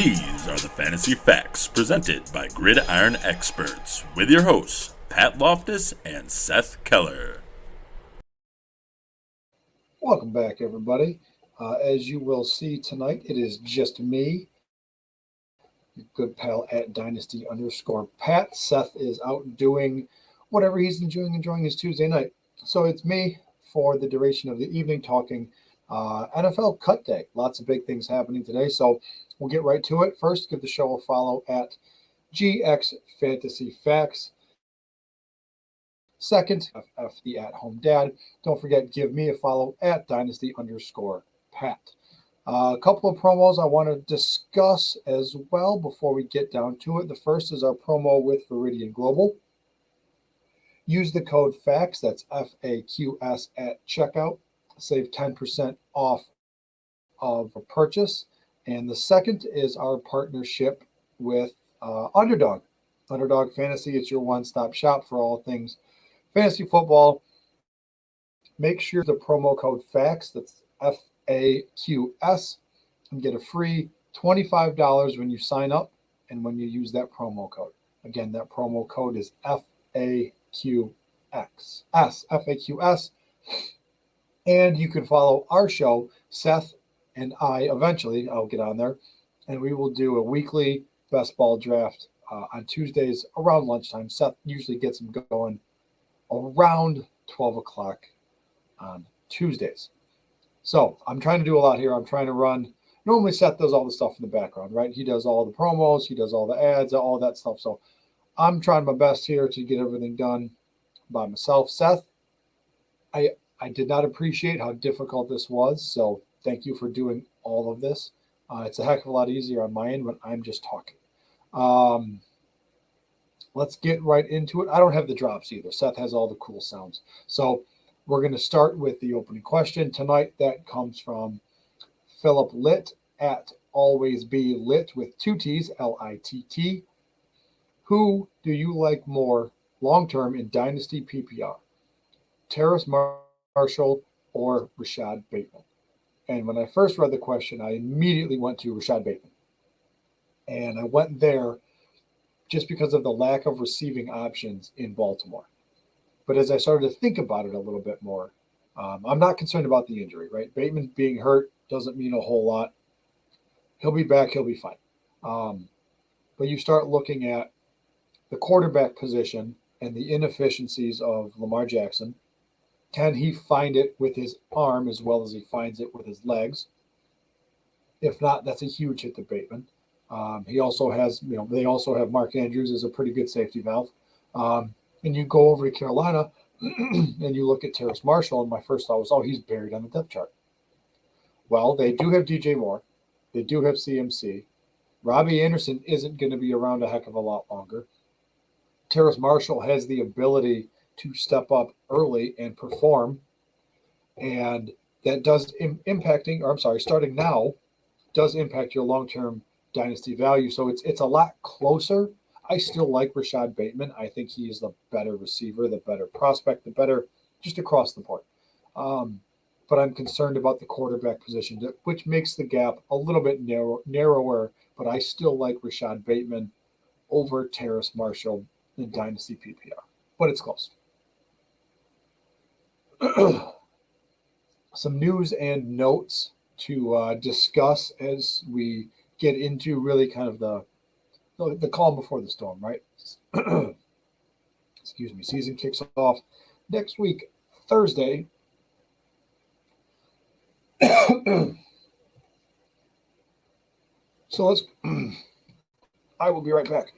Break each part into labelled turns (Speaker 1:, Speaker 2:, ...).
Speaker 1: These are the Fantasy Facts presented by Gridiron Experts with your hosts, Pat Loftus and Seth Keller.
Speaker 2: Welcome back, everybody. As you will see tonight, it is just me, your good pal at Dynasty_Pat. Seth is out doing whatever he's enjoying his Tuesday night. So it's me for the duration of the evening talking NFL cut day. Lots of big things happening today, so we'll get right to it. First, give the show a follow at GX Fantasy Facts. Second, F the at-home dad. Don't forget, give me a follow at Dynasty_Pat. A couple of promos I want to discuss as well before we get down to it. The first is our promo with Viridian Global. Use the code FAQS, that's FAQS at checkout. Save 10% off of a purchase. And the second is our partnership with Underdog. Underdog Fantasy, it's your one-stop shop for all things fantasy football. Make sure the promo code FAQS, that's FAQS, and get a free $25 when you sign up and when you use that promo code. Again, that promo code is FAQS. And you can follow our show, Seth and I, eventually, I'll get on there, and we will do a weekly best ball draft on Tuesdays around lunchtime. Seth usually gets them going around 12 o'clock on Tuesdays. So I'm trying to do a lot here. I'm trying to run. Normally Seth does all the stuff in the background, right? He does all the promos. He does all the ads, all that stuff. So I'm trying my best here to get everything done by myself. Seth, I did not appreciate how difficult this was. So thank you for doing all of this. It's a heck of a lot easier on my end when I'm just talking. Let's get right into it. I don't have the drops either. Seth has all the cool sounds. So we're going to start with the opening question tonight. That comes from Philip Litt at Always Be Lit with two T's, Litt. Who do you like more long-term in Dynasty PPR? Terrace Marshall or Rashad Bateman? And when I first read the question, I immediately went to Rashad Bateman. And I went there just because of the lack of receiving options in Baltimore. But as I started to think about it a little bit more, I'm not concerned about the injury, right? Bateman being hurt doesn't mean a whole lot. He'll be back. He'll be fine. But you start looking at the quarterback position and the inefficiencies of Lamar Jackson. Can he find it with his arm as well as he finds it with his legs? If not, that's a huge hit to Bateman. He also has, they also have Mark Andrews as a pretty good safety valve. And you go over to Carolina and you look at Terrace Marshall, and my first thought was, oh, he's buried on the depth chart. Well, they do have DJ Moore. They do have CMC. Robbie Anderson isn't going to be around a heck of a lot longer. Terrace Marshall has the ability to step up early and perform. And that does starting now, does impact your long-term dynasty value. So it's a lot closer. I still like Rashad Bateman. I think he is the better receiver, the better prospect, the better just across the board. But I'm concerned about the quarterback position, which makes the gap a little bit narrower. But I still like Rashad Bateman over Terrace Marshall in Dynasty PPR. But it's close. Some news and notes to discuss as we get into really kind of the calm before the storm, right? Excuse me. Season kicks off next week, Thursday. So I will be right back.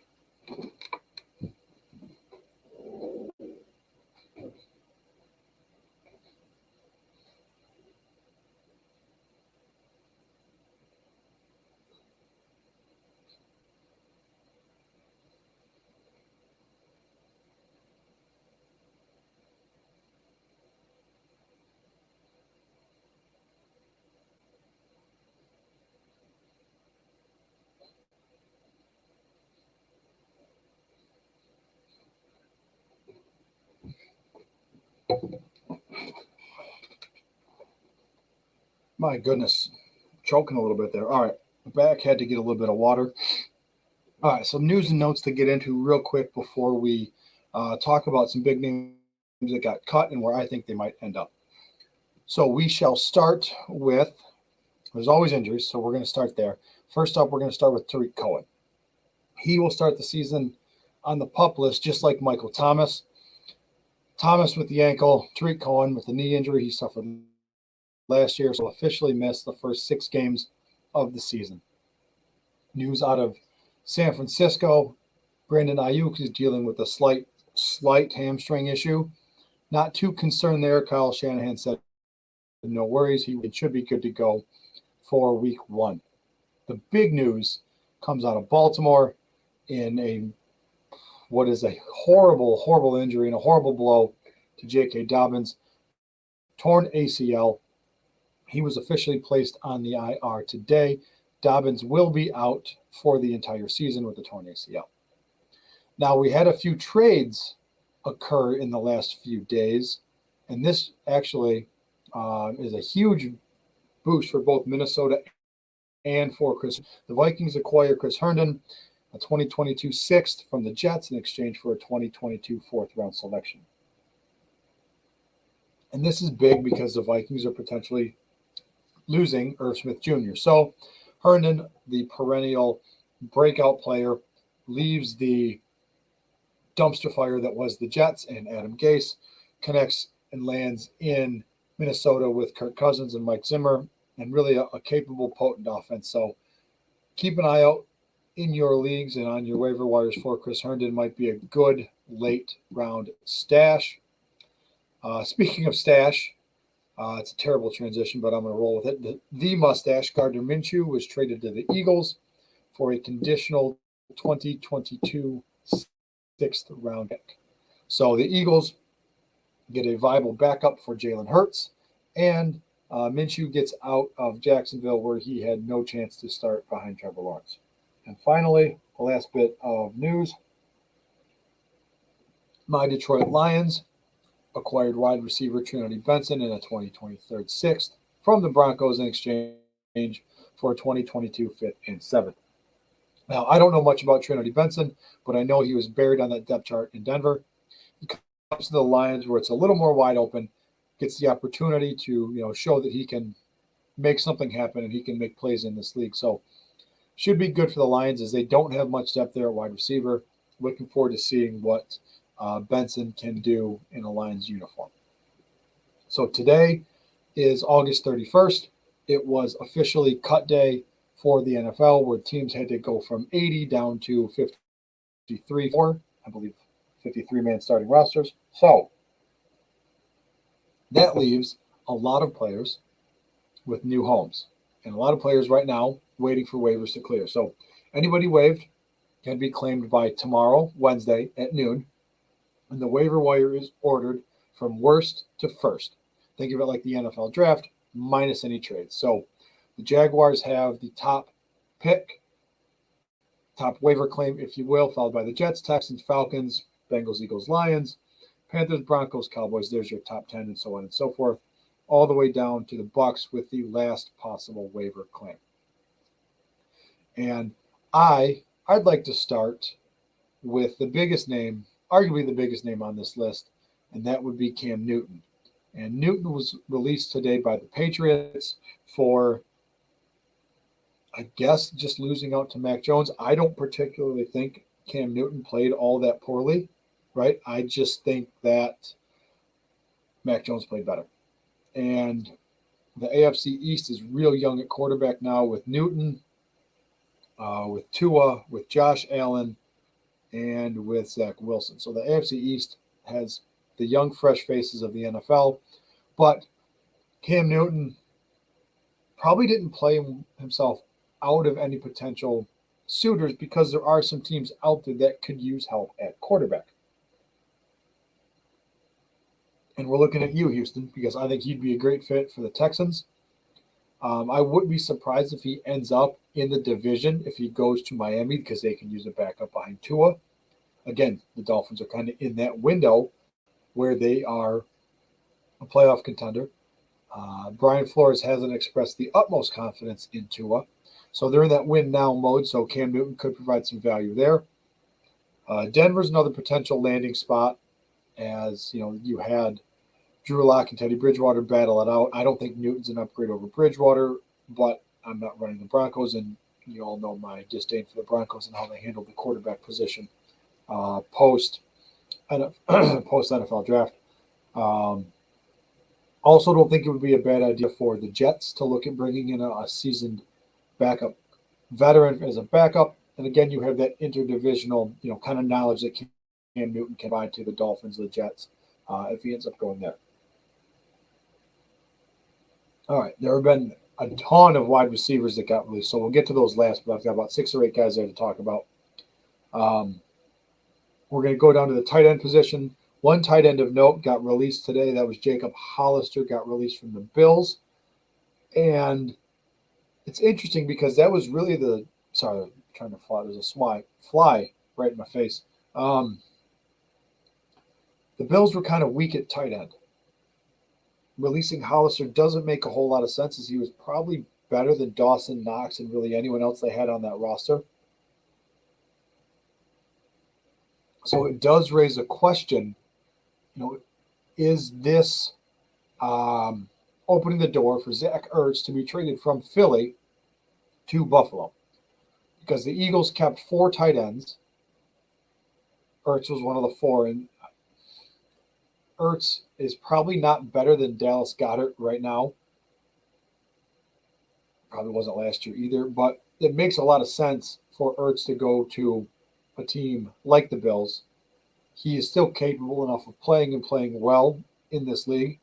Speaker 2: My goodness, choking a little bit there. All right. Back had to get a little bit of water. All right, some news and notes to get into real quick before we talk about some big names that got cut and where I think they might end up. So we shall start with, there's always injuries, so we're going to start there. First up, we're going to start with Tariq Cohen. He will start the season on the PUP list, just like Michael Thomas. Thomas with the ankle, Tariq Cohen with the knee injury he suffered last year, so officially missed the first 6 games of the season. News out of San Francisco, Brandon Ayuk is dealing with a slight hamstring issue. Not too concerned there. Kyle Shanahan said no worries. He should be good to go for week 1. The big news comes out of Baltimore in what is a horrible injury and a horrible blow to J.K. Dobbins. Torn ACL. He was officially placed on the IR today. Dobbins will be out for the entire season with the torn ACL. Now, we had a few trades occur in the last few days, and this actually is a huge boost for both Minnesota and for Chris. The Vikings acquire Chris Herndon, a 2022 sixth from the Jets in exchange for a 2022 fourth-round selection. And this is big because the Vikings are potentially losing Irv Smith Jr. So Herndon, the perennial breakout player, leaves the dumpster fire that was the Jets, and Adam Gase connects and lands in Minnesota with Kirk Cousins and Mike Zimmer, and really a capable, potent offense. So keep an eye out in your leagues and on your waiver wires for Chris Herndon. Might be a good late round stash. Speaking of stash, it's a terrible transition, but I'm going to roll with it. The mustache, Gardner Minshew, was traded to the Eagles for a conditional 2022 sixth round pick. So the Eagles get a viable backup for Jalen Hurts, and Minshew gets out of Jacksonville, where he had no chance to start behind Trevor Lawrence. And finally, the last bit of news. My Detroit Lions acquired wide receiver Trinity Benson in a 2023 sixth from the Broncos in exchange for a 2022 fifth and seventh. Now, I don't know much about Trinity Benson, but I know he was buried on that depth chart in Denver. He comes to the Lions where it's a little more wide open, gets the opportunity to show that he can make something happen and he can make plays in this league. So should be good for the Lions, as they don't have much depth there at wide receiver. Looking forward to seeing what Benson can do in a Lions uniform. So today is August 31st. It was officially cut day for the NFL, where teams had to go from 80 down to 53, I believe 53-man starting rosters. So that leaves a lot of players with new homes, and a lot of players right now waiting for waivers to clear. So anybody waived can be claimed by tomorrow, Wednesday at noon. And the waiver wire is ordered from worst to first. Think of it like the NFL draft, minus any trades. So the Jaguars have the top pick, top waiver claim, if you will, followed by the Jets, Texans, Falcons, Bengals, Eagles, Lions, Panthers, Broncos, Cowboys. There's your top 10, and so on and so forth, all the way down to the Bucs with the last possible waiver claim. And I'd like to start with the biggest name, arguably the biggest name on this list, and that would be Cam Newton. And Newton was released today by the Patriots for, I guess, just losing out to Mac Jones. I don't particularly think Cam Newton played all that poorly, right? I just think that Mac Jones played better. And the AFC East is real young at quarterback now with Newton, with Tua, with Josh Allen, and with Zach Wilson. So the AFC East has the young, fresh faces of the NFL. But Cam Newton probably didn't play himself out of any potential suitors, because there are some teams out there that could use help at quarterback. And we're looking at you, Houston, because I think he'd be a great fit for the Texans. I wouldn't be surprised if he ends up in the division if he goes to Miami, because they can use a backup behind Tua. Again, the Dolphins are kind of in that window where they are a playoff contender. Brian Flores hasn't expressed the utmost confidence in Tua. So they're in that win now mode. So Cam Newton could provide some value there. Denver's another potential landing spot, as you had Drew Lock and Teddy Bridgewater battle it out. I don't think Newton's an upgrade over Bridgewater, but I'm not running the Broncos, and you all know my disdain for the Broncos and how they handled the quarterback position post NFL draft. Also, don't think it would be a bad idea for the Jets to look at bringing in a seasoned backup veteran as a backup. And again, you have that interdivisional, kind of knowledge that Cam Newton can provide to the Dolphins, the Jets, if he ends up going there. All right, there have been a ton of wide receivers that got released, so we'll get to those last, but I've got about 6 or 8 guys there to talk about. We're going to go down to the tight end position. One tight end of note got released today. That was Jacob Hollister, got released from the Bills. And it's interesting because that was really I'm trying to fly. There's a fly right in my face. The Bills were kind of weak at tight end. Releasing Hollister doesn't make a whole lot of sense, as he was probably better than Dawson Knox and really anyone else they had on that roster. So it does raise a question, is this opening the door for Zach Ertz to be traded from Philly to Buffalo? Because the Eagles kept 4 tight ends. Ertz was one of the 4, and Ertz is probably not better than Dallas Goedert right now. Probably wasn't last year either, but it makes a lot of sense for Ertz to go to a team like the Bills. He is still capable enough of playing well in this league.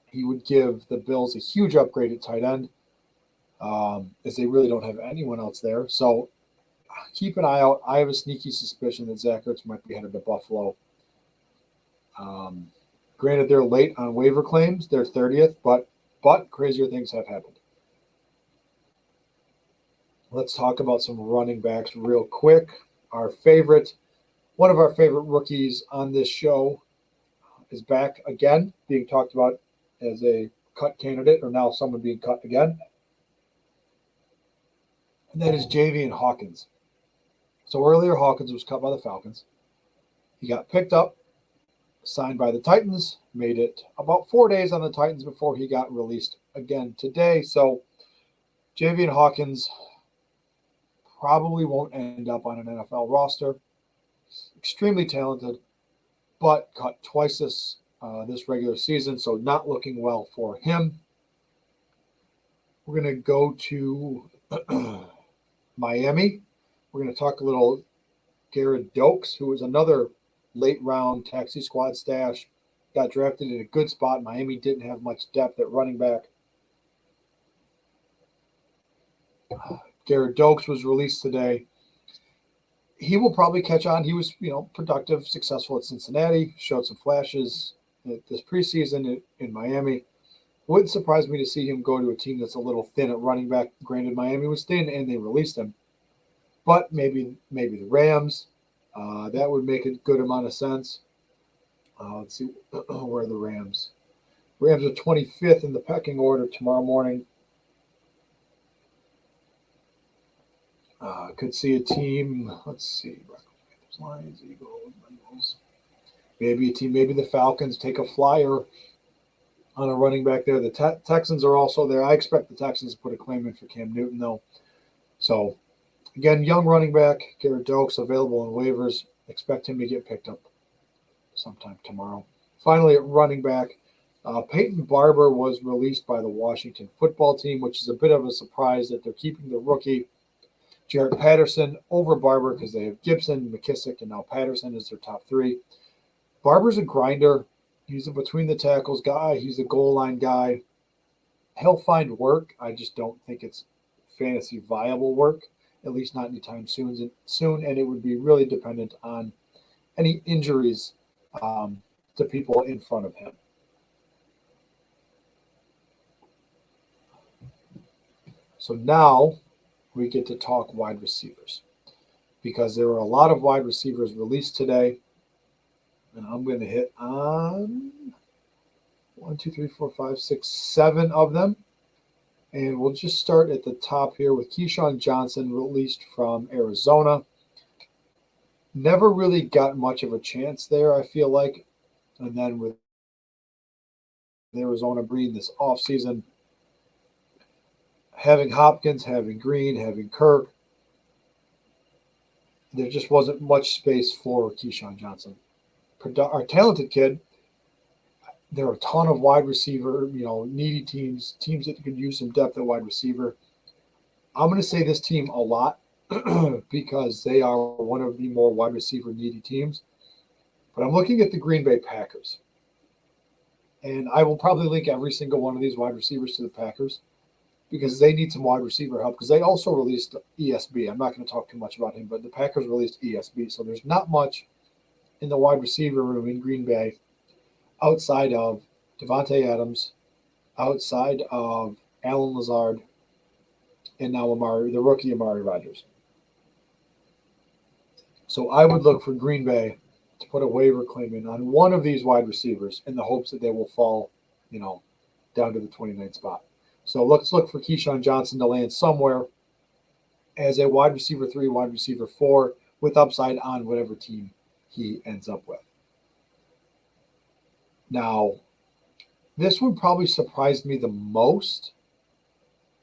Speaker 2: He would give the Bills a huge upgrade at tight end, as they really don't have anyone else there. So keep an eye out. I have a sneaky suspicion that Zach Ertz might be headed to Buffalo. Granted, they're late on waiver claims. They're 30th, but crazier things have happened. Let's talk about some running backs real quick. One of our favorite rookies on this show is back again, being talked about as a cut candidate, or now someone being cut again. And that is Javian Hawkins. So earlier, Hawkins was cut by the Falcons. He got picked up, signed by the Titans, made it about 4 days on the Titans before he got released again today. So Javian Hawkins probably won't end up on an NFL roster. Extremely talented, but cut twice this regular season, so not looking well for him. We're going to go to Miami. We're going to talk a little Garrett Dokes, who was another late round taxi squad stash. Got drafted in a good spot. Miami didn't have much depth at running back. Garrett Dokes was released today. He will probably catch on. He was, productive, successful at Cincinnati, showed some flashes this preseason in Miami. Wouldn't surprise me to see him go to a team that's a little thin at running back. Granted, Miami was thin and they released him. But maybe the Rams. That would make a good amount of sense. Let's see, where are the Rams? Rams are 25th in the pecking order tomorrow morning. Could see a team, let's see, Lions, Eagles, Bengals. Maybe a team, maybe the Falcons take a flyer on a running back there. The Texans are also there. I expect the Texans to put a claim in for Cam Newton, though. So, again, young running back, Garrett Dokes, available in waivers. Expect him to get picked up sometime tomorrow. Finally, at running back, Peyton Barber was released by the Washington football team, which is a bit of a surprise that they're keeping the rookie Jarrett Patterson over Barber because they have Gibson, McKissick, and now Patterson as their top 3. Barber's a grinder. He's a between the tackles guy. He's a goal line guy. He'll find work. I just don't think it's fantasy viable work, at least not anytime soon. And it would be really dependent on any injuries to people in front of him. So now we get to talk wide receivers, because there were a lot of wide receivers released today. And I'm going to hit on 1, 2, 3, 4, 5, 6, 7 of them. And we'll just start at the top here with Keyshawn Johnson, released from Arizona. Never really got much of a chance there, I feel like. And then with Arizona breeding this offseason, having Hopkins, having Green, having Kirk, there just wasn't much space for Keyshawn Johnson. Our talented kid, there are a ton of wide receiver, needy teams that could use some depth at wide receiver. I'm going to say this team a lot because they are one of the more wide receiver needy teams. But I'm looking at the Green Bay Packers. And I will probably link every single one of these wide receivers to the Packers because they need some wide receiver help because they also released ESB. I'm not going to talk too much about him, but the Packers released ESB. So there's not much in the wide receiver room in Green Bay outside of Devontae Adams, outside of Allen Lazard, and now the rookie Amari Rodgers. So I would look for Green Bay to put a waiver claim in on one of these wide receivers in the hopes that they will fall, down to the 29th spot. So let's look for Keyshawn Johnson to land somewhere as a wide receiver 3, wide receiver 4 with upside on whatever team he ends up with. Now, this one probably surprised me the most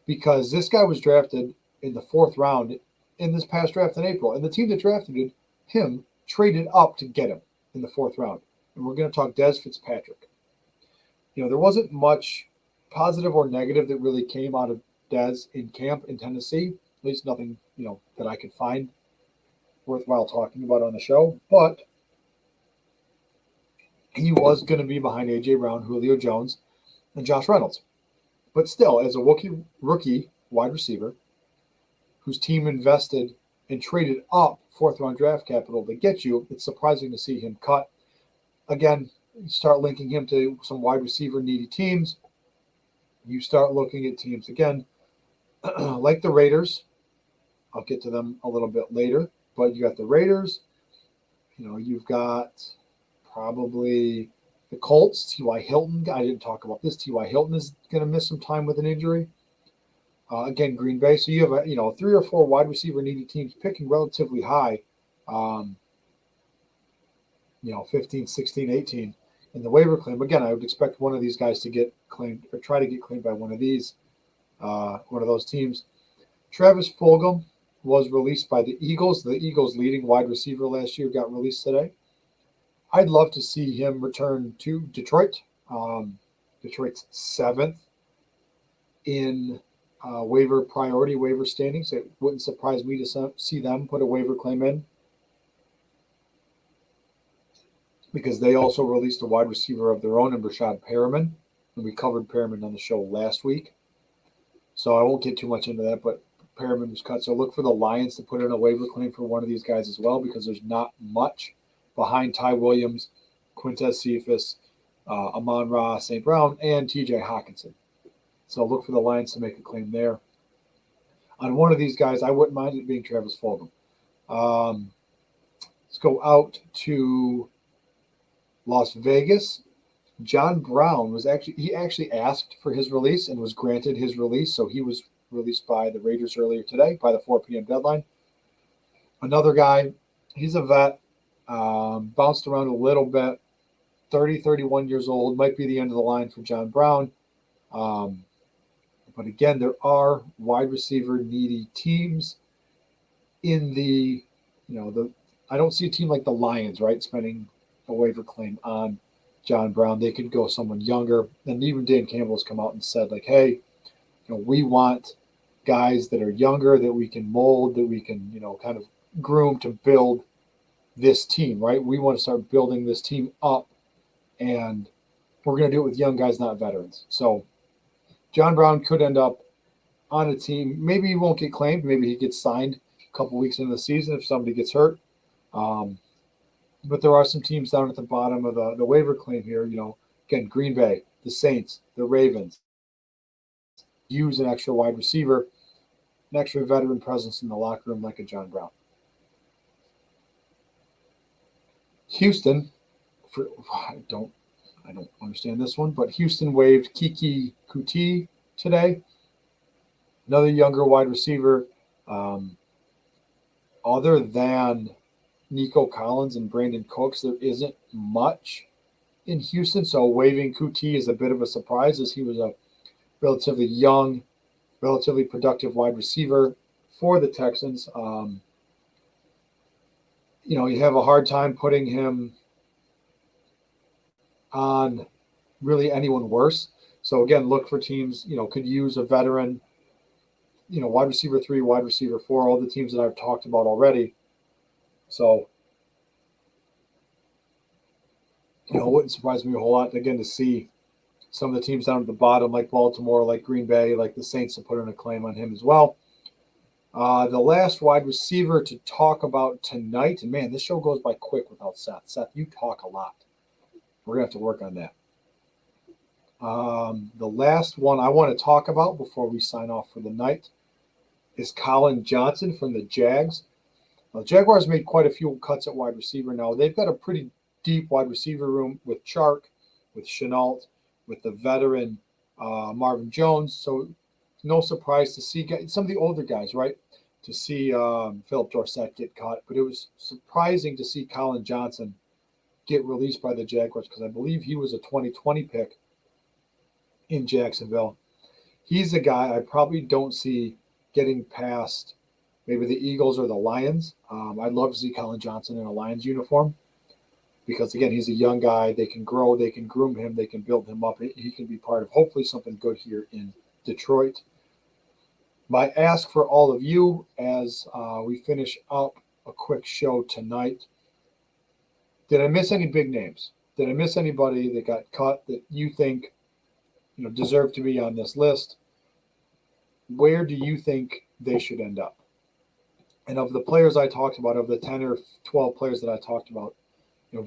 Speaker 2: because this guy was drafted in the 4th round in this past draft in April. And the team that drafted him traded up to get him in the 4th round. And we're going to talk Dez Fitzpatrick. There wasn't much positive or negative that really came out of Dez in camp in Tennessee. At least nothing, that I could find worthwhile talking about on the show. But he was going to be behind A.J. Brown, Julio Jones, and Josh Reynolds. But still, as a rookie wide receiver whose team invested and traded up 4th-round draft capital to get you, it's surprising to see him cut. Again, you start linking him to some wide receiver needy teams. You start looking at teams, again, like the Raiders. I'll get to them a little bit later. But you got the Raiders. You've got probably the Colts, T.Y. Hilton. I didn't talk about this. T.Y. Hilton is going to miss some time with an injury. Again, Green Bay. So you have 3 or 4 wide receiver needy teams picking relatively high, 15, 16, 18 in the waiver claim. Again, I would expect one of these guys to get claimed or try to get claimed by one of those teams. Travis Fulgham was released by the Eagles. The Eagles' leading wide receiver last year got released today. I'd love to see him return to Detroit. Detroit's 7th in waiver standings. It wouldn't surprise me to see them put a waiver claim in because they also released a wide receiver of their own in Rashad Perriman, and we covered Perriman on the show last week. So I won't get too much into that, but Perriman was cut. So look for the Lions to put in a waiver claim for one of these guys as well because there's not much behind Ty Williams, Quintez Cephas, Amon-Ra St. Brown, and T.J. Hawkinson. So look for the Lions to make a claim there. On one of these guys, I wouldn't mind it being Travis Fulgham. Let's go out to Las Vegas. John Brown actually asked for his release and was granted his release. So he was released by the Raiders earlier today by the 4 p.m. deadline. Another guy, he's a vet, bounced around a little bit, 31 years old, might be the end of the line for John Brown. But again, there are wide receiver needy teams in the, I don't see a team like the Lions, right, spending a waiver claim on John Brown. They could go someone younger. And even Dan Campbell has come out and said, like, hey, we want guys that are younger, that we can mold, that we can, kind of groom to build this team, right? We want to start building this team up, and we're going to do it with young guys, not veterans. So John Brown could end up on a team. Maybe he won't get claimed. Maybe he gets signed a couple weeks into the season if somebody gets hurt. But there are some teams down at the bottom of the waiver claim here. Again, Green Bay, the Saints, the Ravens. Use an extra wide receiver, an extra veteran presence in the locker room like a John Brown. Houston, I don't understand this one, but Houston waived Kiki Kuti today. Another younger wide receiver, other than Nico Collins and Brandon Cooks, there isn't much in Houston. So waiving Kuti is a bit of a surprise, as he was a relatively young, relatively productive wide receiver for the Texans. You have a hard time putting him on really anyone worse. So again, look for teams, could use a veteran, wide receiver 3, wide receiver 4, all the teams that I've talked about already. So, it wouldn't surprise me a whole lot, again, to see some of the teams down at the bottom, like Baltimore, like Green Bay, like the Saints, to put in a claim on him as well. The last wide receiver to talk about tonight, and man, this show goes by quick without Seth. Seth, you talk a lot. We're going to have to work on that. The last one I want to talk about before we sign off for the night is Keyshawn Johnson from the Jags. Now, Jaguars made quite a few cuts at wide receiver now. They've got a pretty deep wide receiver room with Chark, with Chenault, with the veteran Marvin Jones. So no surprise to see some of the older guys, right? To see Philip Dorsett get cut. But it was surprising to see Keyshawn Johnson get released by the Jaguars, because I believe he was a 2020 pick in Jacksonville. He's a guy I probably don't see getting past maybe the Eagles or the Lions. I'd love to see Keyshawn Johnson in a Lions uniform, because, again, he's a young guy. They can grow, they can groom him, they can build him up. He can be part of hopefully something good here in Detroit. My ask for all of you as we finish up a quick show tonight, did I miss any big names? Did I miss anybody that got cut that you think deserve to be on this list? Where do you think they should end up? And of the players I talked about, of the 10 or 12 players that I talked about, do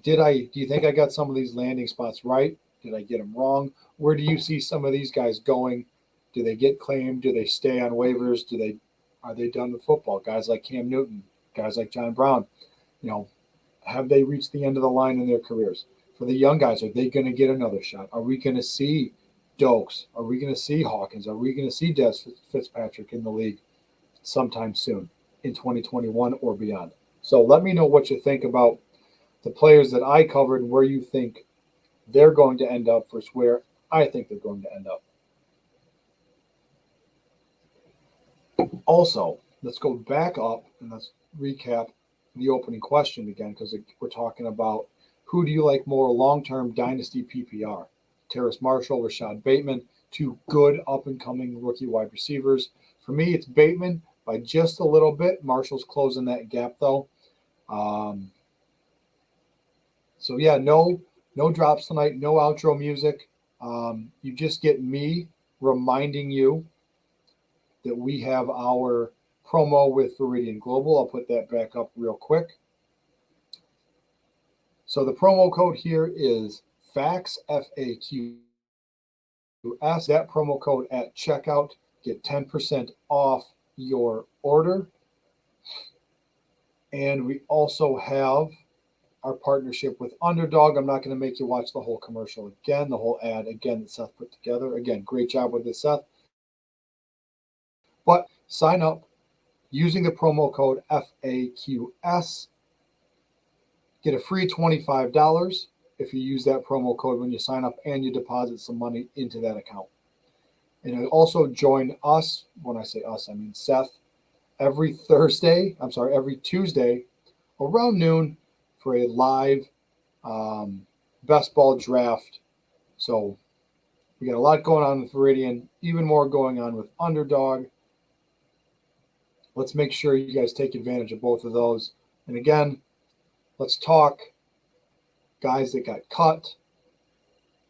Speaker 2: you think I got some of these landing spots right? Did I get them wrong? Where do you see some of these guys going? Do they get claimed? Do they stay on waivers? Are they done with football? Guys like Cam Newton, guys like John Brown, have they reached the end of the line in their careers? For the young guys, are they going to get another shot? Are we going to see Dokes? Are we going to see Hawkins? Are we going to see Des Fitzpatrick in the league sometime soon in 2021 or beyond? So let me know what you think about the players that I covered and where you think they're going to end up versus where I think they're going to end up. Also, let's go back up and let's recap the opening question again, because we're talking about who do you like more long-term dynasty PPR? Terrace Marshall, Rashad Bateman, two good up-and-coming rookie wide receivers. For me, it's Bateman by just a little bit. Marshall's closing that gap, though. So, yeah, no drops tonight, no outro music. You just get me reminding you that we have our promo with Viridian Global. I'll put that back up real quick. So the promo code here is FAQS, FAQS. That promo code at checkout. Get 10% off your order. And we also have our partnership with Underdog. I'm not going to make you watch the whole commercial again, the whole ad again that Seth put together. Again, great job with this, Seth. But sign up using the promo code FAQS. Get a free $25 if you use that promo code when you sign up and you deposit some money into that account. And also join us. When I say us, I mean Seth. Every Tuesday around noon for a live best ball draft. So we got a lot going on with Viridian, even more going on with Underdog. Let's make sure you guys take advantage of both of those. And again, let's talk guys that got cut,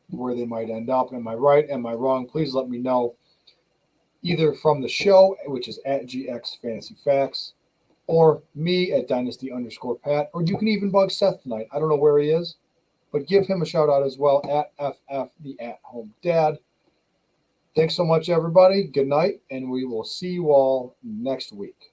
Speaker 2: where they might end up. Am I right? Am I wrong? Please let me know either from the show, which is at GX Fantasy Facts, or me at Dynasty_Pat, or you can even bug Seth tonight. I don't know where he is, but give him a shout out as well at FF, the At Home Dad. Thanks so much, everybody. Good night, and we will see you all next week.